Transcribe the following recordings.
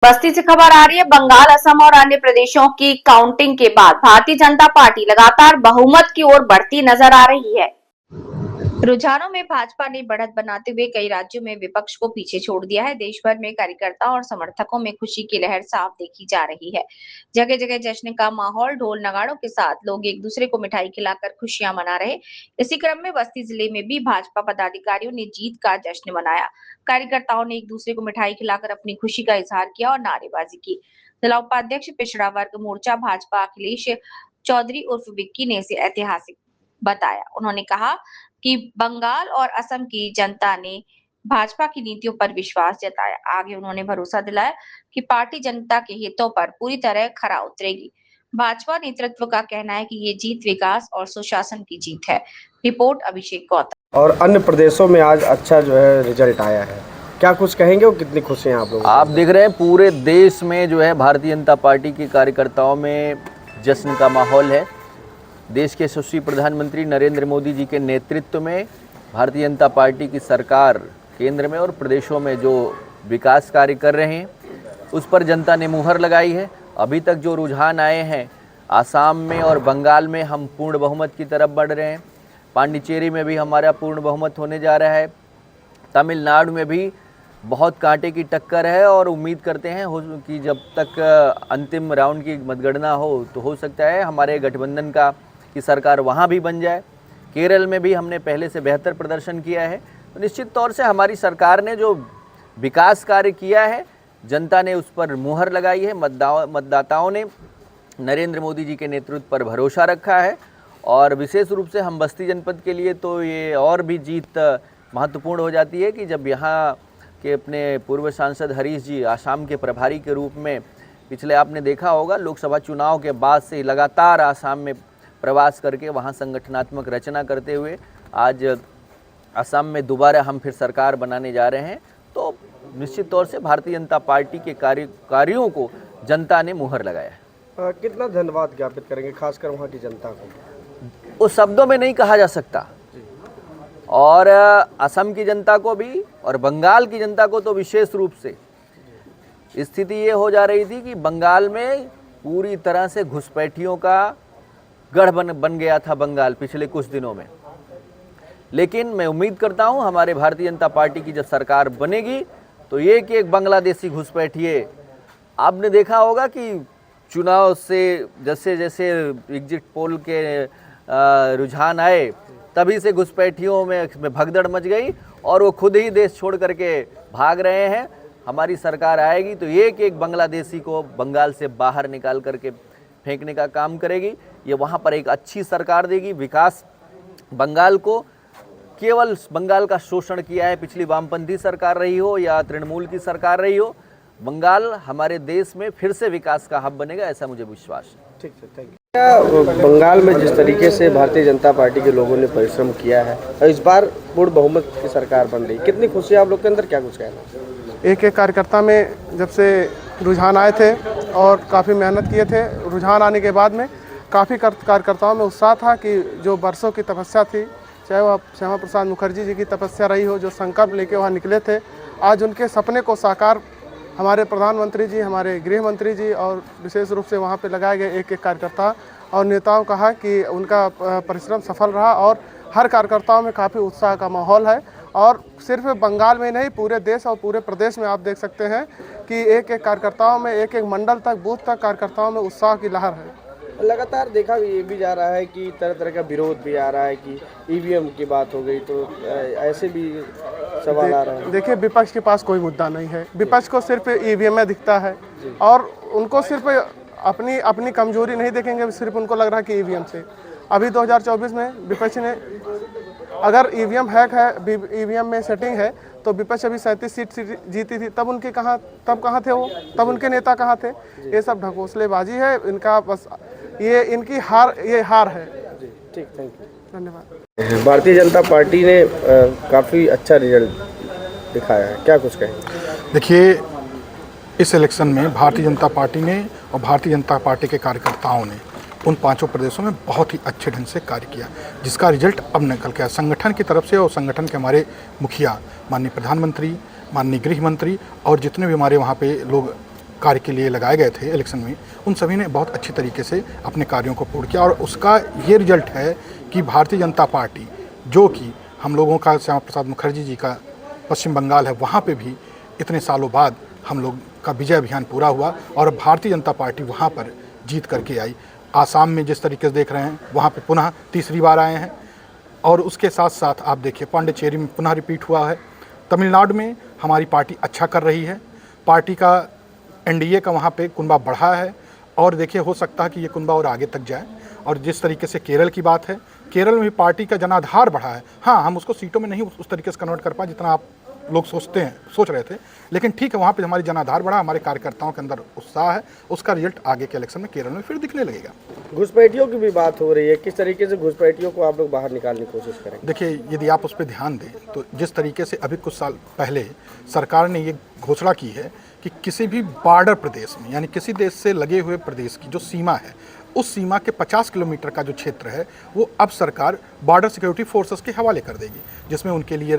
बस्ती से खबर आ रही है। बंगाल, असम और अन्य प्रदेशों की काउंटिंग के बाद भारतीय जनता पार्टी लगातार बहुमत की ओर बढ़ती नजर आ रही है। रुझानों में भाजपा ने बढ़त बनाते हुए कई राज्यों में विपक्ष को पीछे छोड़ दिया है। देश भर में कार्यकर्ताओं और समर्थकों में खुशी की लहर साफ देखी जा रही है। जगह जगह जश्न का माहौल, ढोल नगाड़ों के साथ लोग एक दूसरे को मिठाई खिलाकर खुशियां मना रहे। इसी क्रम में बस्ती जिले में भी भाजपा पदाधिकारियों ने जीत का जश्न मनाया। कार्यकर्ताओं ने एक दूसरे को मिठाई खिलाकर अपनी खुशी का इजहार किया और नारेबाजी की। जिला उपाध्यक्ष पिछड़ा वर्ग मोर्चा भाजपा अखिलेश चौधरी उर्फ विक्की ने इसे ऐतिहासिक बताया। उन्होंने कहा कि बंगाल और असम की जनता ने भाजपा की नीतियों पर विश्वास जताया। आगे उन्होंने भरोसा दिलाया कि पार्टी जनता के हितों पर पूरी तरह खरा उतरेगी। भाजपा नेतृत्व का कहना है कि ये जीत विकास और सुशासन की जीत है। रिपोर्ट अभिषेक गौतम। और अन्य प्रदेशों में आज अच्छा जो है रिजल्ट आया है, क्या कुछ कहेंगे और कितनी खुशी है आप लोग? आप देख रहे हैं पूरे देश में जो है भारतीय जनता पार्टी के कार्यकर्ताओं में जश्न का माहौल है। देश के यशस्वी प्रधानमंत्री नरेंद्र मोदी जी के नेतृत्व में भारतीय जनता पार्टी की सरकार केंद्र में और प्रदेशों में जो विकास कार्य कर रहे हैं उस पर जनता ने मुहर लगाई है। अभी तक जो रुझान आए हैं, आसाम में और बंगाल में हम पूर्ण बहुमत की तरफ बढ़ रहे हैं। पांडिचेरी में भी हमारा पूर्ण बहुमत होने जा रहा है। तमिलनाडु में भी बहुत कांटे की टक्कर है और उम्मीद करते हैं कि जब तक अंतिम राउंड की मतगणना हो तो हो सकता है हमारे गठबंधन की सरकार वहाँ भी बन जाए। केरल में भी हमने पहले से बेहतर प्रदर्शन किया है। तो निश्चित तौर से हमारी सरकार ने जो विकास कार्य किया है, जनता ने उस पर मुहर लगाई है। मतदाताओं ने नरेंद्र मोदी जी के नेतृत्व पर भरोसा रखा है और विशेष रूप से हम बस्ती जनपद के लिए तो ये और भी जीत महत्वपूर्ण हो जाती है कि जब यहाँ के अपने पूर्व सांसद हरीश जी आसाम के प्रभारी के रूप में पिछले आपने देखा होगा लोकसभा चुनाव के बाद से लगातार आसाम में प्रवास करके वहाँ संगठनात्मक रचना करते हुए आज असम में दोबारा हम फिर सरकार बनाने जा रहे हैं। तो निश्चित तौर से भारतीय जनता पार्टी के कार्यों को जनता ने मुहर लगाया है। कितना धन्यवाद ज्ञापित करेंगे खासकर वहाँ की जनता को? उस शब्दों में नहीं कहा जा सकता। और असम की जनता को भी और बंगाल की जनता को तो विशेष रूप से स्थिति ये हो जा रही थी कि बंगाल में पूरी तरह से घुसपैठियों का गढ़ बन गया था बंगाल पिछले कुछ दिनों में। लेकिन मैं उम्मीद करता हूं हमारे भारतीय जनता पार्टी की जब सरकार बनेगी तो एक बांग्लादेशी घुसपैठिए, आपने देखा होगा कि चुनाव से जैसे जैसे एग्जिट पोल के रुझान आए तभी से घुसपैठियों में भगदड़ मच गई और वो खुद ही देश छोड़ करके भाग रहे हैं। हमारी सरकार आएगी तो एक बांग्लादेशी को बंगाल से बाहर निकाल करके फेंकने का काम करेगी। ये वहाँ पर एक अच्छी सरकार देगी। विकास बंगाल को, केवल बंगाल का शोषण किया है पिछली वामपंथी सरकार रही हो या तृणमूल की सरकार रही हो, बंगाल हमारे देश में फिर से विकास का हब बनेगा, ऐसा मुझे विश्वास है। ठीक है, थैंक यू। क्या बंगाल में जिस तरीके से भारतीय जनता पार्टी के लोगों ने परिश्रम किया है और इस बार पूर्ण बहुमत की सरकार बन रही, कितनी खुशी है आप लोग के अंदर, क्या कुछ कहना? एक कार्यकर्ता में जब से रुझान आए थे और काफ़ी मेहनत किए थे, रुझान आने के बाद में काफ़ी कार्यकर्ताओं में उत्साह था कि जो बरसों की तपस्या थी, चाहे वह श्यामा प्रसाद मुखर्जी जी की तपस्या रही हो, जो संकल्प लेके वहाँ निकले थे, आज उनके सपने को साकार हमारे प्रधानमंत्री जी, हमारे गृह मंत्री जी और विशेष रूप से वहाँ पे लगाए गए एक कार्यकर्ता और नेताओं कहा कि उनका परिश्रम सफल रहा और हर कार्यकर्ताओं में काफ़ी उत्साह का माहौल है। और सिर्फ बंगाल में नहीं, पूरे देश और पूरे प्रदेश में आप देख सकते हैं कि एक कार्यकर्ताओं में, एक मंडल तक, बूथ तक कार्यकर्ताओं में उत्साह की लहर है। लगातार देखा ये भी जा रहा है कि तरह तरह का विरोध भी आ रहा है कि ईवीएम की बात हो गई, तो ऐसे भी सवाल आ रहा है। देखिए, विपक्ष के पास कोई मुद्दा नहीं है। विपक्ष को सिर्फ ईवीएम में दिखता है और उनको सिर्फ अपनी कमजोरी नहीं देखेंगे, सिर्फ उनको लग रहा है कि ईवीएम से। अभी 2024 में विपक्ष ने, अगर ईवीएम हैक है, ईवीएम में सेटिंग है, तो विपक्ष अभी 37 सीट जीती थी, तब कहाँ थे वो, तब उनके नेता कहाँ थे? ये सब ढकोसलेबाजी है इनका, बस ये इनकी हार है। ठीक, थैंक यू, धन्यवाद। भारतीय जनता पार्टी ने काफ़ी अच्छा रिजल्ट दिखाया है, क्या कुछ कहें? देखिए, इस इलेक्शन में भारतीय जनता पार्टी ने और भारतीय जनता पार्टी के कार्यकर्ताओं ने उन पांचों प्रदेशों में बहुत ही अच्छे ढंग से कार्य किया, जिसका रिजल्ट अब निकल के आया संगठन की तरफ से। और संगठन के हमारे मुखिया, माननीय प्रधानमंत्री, माननीय गृह मंत्री और जितने भी हमारे वहाँ पे लोग कार्य के लिए लगाए गए थे इलेक्शन में, उन सभी ने बहुत अच्छी तरीके से अपने कार्यों को पूर्ण किया और उसका ये रिजल्ट है कि भारतीय जनता पार्टी, जो कि हम लोगों का श्यामा प्रसाद मुखर्जी जी का पश्चिम बंगाल है, वहाँ पे भी इतने सालों बाद हम लोग का विजय अभियान पूरा हुआ और भारतीय जनता पार्टी वहाँ पर जीत करके आई। आसाम में जिस तरीके से देख रहे हैं, वहाँ पे पुनः तीसरी बार आए हैं और उसके साथ साथ आप देखिए पांडिचेरी में पुनः रिपीट हुआ है। तमिलनाडु में हमारी पार्टी अच्छा कर रही है, पार्टी का एनडीए का वहाँ पे कुनबा बढ़ा है और देखिए हो सकता है कि ये कुनबा और आगे तक जाए। और जिस तरीके से केरल की बात है, केरल में भी पार्टी का जनाधार बढ़ा है। हाँ, हम उसको सीटों में नहीं उस तरीके से कन्वर्ट कर पाए जितना आप लोग सोच रहे थे, लेकिन ठीक है, वहाँ पे हमारी जनाधार बढ़ा, हमारे कार्यकर्ताओं के अंदर उत्साह है, उसका रिजल्ट आगे के इलेक्शन में केरल में फिर दिखने लगेगा। घुसपैठियों की भी बात हो रही है, किस तरीके से घुसपैठियों को आप लोग बाहर निकालने की कोशिश करेंगे? देखिए, यदि आप उस पर ध्यान दें तो जिस तरीके से अभी कुछ साल पहले सरकार ने ये घोषणा की है कि किसी भी बॉर्डर प्रदेश में, यानी किसी देश से लगे हुए प्रदेश की जो सीमा है, उस सीमा के 50 किलोमीटर का जो क्षेत्र है वो अब सरकार बॉर्डर सिक्योरिटी फोर्सेस के हवाले कर देगी, जिसमें उनके लिए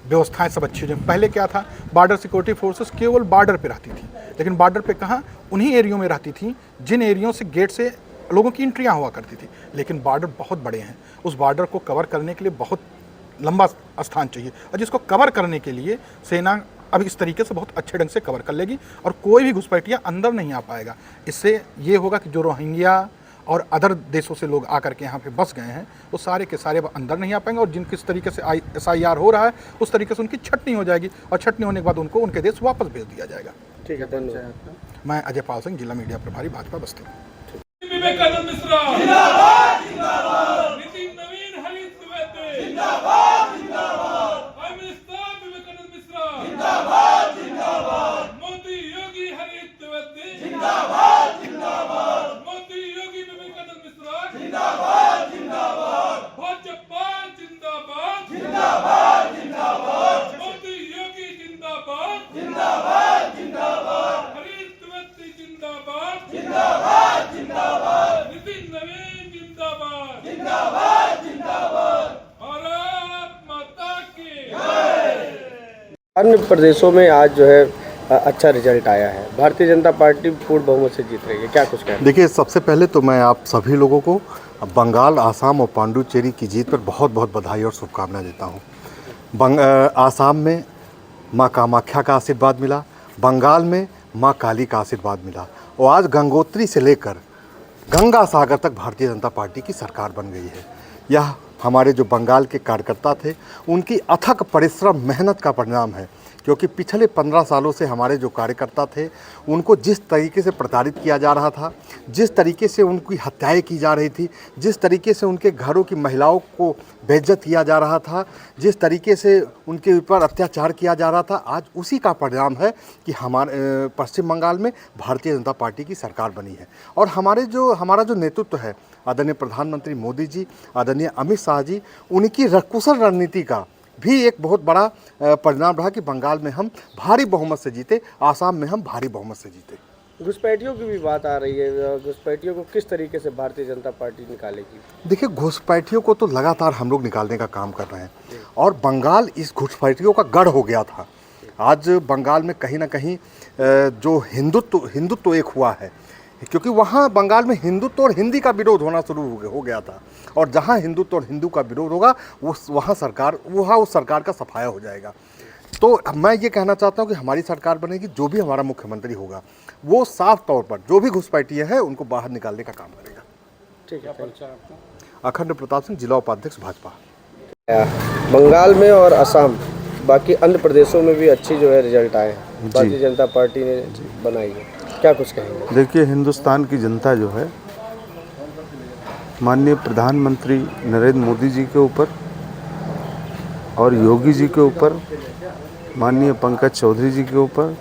व्यवस्थाएं सब अच्छी हो जाएंगी। पहले क्या था, बॉर्डर सिक्योरिटी फोर्सेस केवल बॉर्डर पे रहती थी, लेकिन बॉर्डर पे कहाँ, उन्हीं एरियो में रहती थी जिन एरियो से गेट से लोगों की एंट्रियाँ हुआ करती थी। लेकिन बॉर्डर बहुत बड़े हैं, उस बॉर्डर को कवर करने के लिए बहुत लंबा स्थान चाहिए और जिसको कवर करने के लिए सेना अब इस तरीके से बहुत अच्छे ढंग से कवर कर लेगी और कोई भी घुसपैठिया अंदर नहीं आ पाएगा। इससे ये होगा कि जो रोहिंग्या और अदर देशों से लोग आकर के यहाँ पे बस गए हैं वो सारे के सारे अंदर नहीं आ पाएंगे और जिन किस तरीके से SIR हो रहा है उस तरीके से उनकी छटनी हो जाएगी और छटनी होने के बाद उनको उनके देश वापस भेज दिया जाएगा। ठीक है, धन्यवाद। मैं अजय पाल सिंह, जिला मीडिया प्रभारी, भाजपा बस्ती। विवेकानंद मिश्रा जिंदाबाद, जिंदाबाद। नितिन नवीन हरीश द्विवेदी जिंदाबाद, जिंदाबाद। प्राइम मिनिस्टर विवेकानंद मिश्रा जिंदाबाद, जिंदाबाद। मोदी योगी हरीश द्विवेदी जिंदाबाद, जिंदाबाद। मोदी योगी विवेकानंद मिश्रा जिंदाबाद, जिंदाबाद। भाजपा जिंदाबाद, जिंदाबाद, जिंदाबाद। मोदी योगी जिंदाबाद, जिंदाबाद, जिंदाबाद। हरीश द्विवेदी जिंदाबाद, जिंदाबाद, जिंदाबाद। नितिन नवीन जिंदाबाद, जिंदाबाद, जिंदाबाद। भारत माता की जय। अन्य प्रदेशों में आज जो है अच्छा रिजल्ट आया है, भारतीय जनता पार्टी पूर्ण बहुमत से जीत रही है, क्या कुछ कहना? देखिए, सबसे पहले तो मैं आप सभी लोगों को बंगाल, आसाम और पांडुचेरी की जीत पर बहुत बहुत बधाई और शुभकामनाएं देता हूं। आसाम में मां कामाख्या का आशीर्वाद मिला, बंगाल में मां काली का आशीर्वाद मिला और आज गंगोत्री से लेकर गंगा सागर तक भारतीय जनता पार्टी की सरकार बन गई है। यह हमारे जो बंगाल के कार्यकर्ता थे उनकी अथक परिश्रम, मेहनत का परिणाम है, क्योंकि पिछले 15 सालों से हमारे जो कार्यकर्ता थे उनको जिस तरीके से प्रताड़ित किया जा रहा था, जिस तरीके से उनकी हत्याएं की जा रही थी, जिस तरीके से उनके घरों की महिलाओं को बेइज्जत किया जा रहा था, जिस तरीके से उनके ऊपर अत्याचार किया जा रहा था, आज उसी का परिणाम है कि हमारे पश्चिम बंगाल में भारतीय जनता पार्टी की सरकार बनी है। और हमारा जो नेतृत्व है, आदरणीय प्रधानमंत्री मोदी जी, आदरणीय अमित शाह जी, उनकी कुशल रणनीति का भी एक बहुत बड़ा परिणाम रहा कि बंगाल में हम भारी बहुमत से जीते, आसाम में हम भारी बहुमत से जीते। घुसपैठियों की भी बात आ रही है, घुसपैठियों को किस तरीके से भारतीय जनता पार्टी निकालेगी? देखिए, घुसपैठियों को तो लगातार हम लोग निकालने का काम कर रहे हैं और बंगाल इस घुसपैठियों का गढ़ हो गया था। आज बंगाल में कहीं ना कहीं जो हिंदुत्व एक हुआ है, क्योंकि वहाँ बंगाल में हिंदुत्व और हिंदी का विरोध होना शुरू हो गया था और जहाँ हिंदुत्व और हिंदू का विरोध होगा वहाँ उस सरकार का सफाया हो जाएगा। तो मैं ये कहना चाहता हूँ कि हमारी सरकार बनेगी, जो भी हमारा मुख्यमंत्री होगा वो साफ तौर पर जो भी घुसपैठिए हैं उनको बाहर निकालने का काम करेगा। ठीक है। अखंड प्रताप सिंह, जिला उपाध्यक्ष, भाजपा। बंगाल में और असम, बाकी अन्य प्रदेशों में भी अच्छी जो है रिजल्ट आए हैं, भारतीय जनता पार्टी ने बनाई है, क्या कुछ कहेंगे? देखिए, हिंदुस्तान की जनता जो है माननीय प्रधानमंत्री नरेंद्र मोदी जी के ऊपर और योगी जी के ऊपर, माननीय पंकज चौधरी जी के ऊपर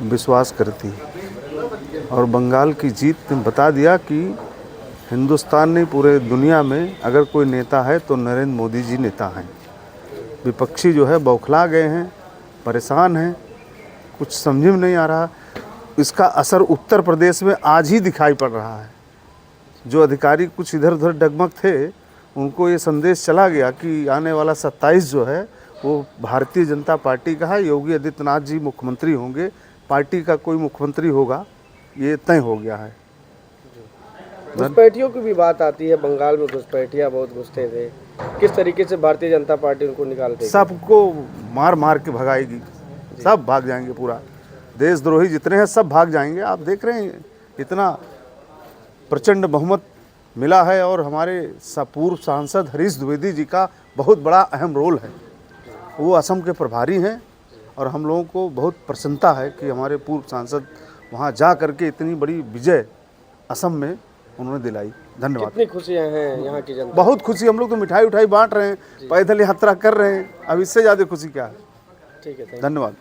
विश्वास करती है और बंगाल की जीत ने बता दिया कि हिंदुस्तान नहीं, पूरे दुनिया में अगर कोई नेता है तो नरेंद्र मोदी जी नेता हैं। विपक्षी जो है बौखला गए हैं, परेशान हैं, कुछ समझ में नहीं आ रहा। इसका असर उत्तर प्रदेश में आज ही दिखाई पड़ रहा है। जो अधिकारी कुछ इधर उधर डगमग थे उनको ये संदेश चला गया कि आने वाला 27 जो है वो भारतीय जनता पार्टी का है, योगी आदित्यनाथ जी मुख्यमंत्री होंगे, पार्टी का कोई मुख्यमंत्री होगा, ये तय हो गया है। घुसपैठियों की भी बात आती है, बंगाल में घुसपैठिया बहुत घुसते थे, किस तरीके से भारतीय जनता पार्टी उनको निकालती है? सबको मार मार के भगाएगी, सब भाग जाएंगे, पूरा देशद्रोही जितने हैं सब भाग जाएंगे। आप देख रहे हैं इतना प्रचंड बहुमत मिला है और हमारे पूर्व सांसद हरीश द्विवेदी जी का बहुत बड़ा अहम रोल है। वो असम के प्रभारी हैं और हम लोगों को बहुत प्रसन्नता है कि हमारे पूर्व सांसद वहाँ जा करके इतनी बड़ी विजय असम में उन्होंने दिलाई। धन्यवाद। कितनी खुशियाँ हैं यहाँ की जनता? बहुत खुशी, हम लोग तो मिठाई उठाई बांट रहे हैं, पैदल यात्रा कर रहे हैं, अब इससे ज़्यादा खुशी क्या है। ठीक है, धन्यवाद।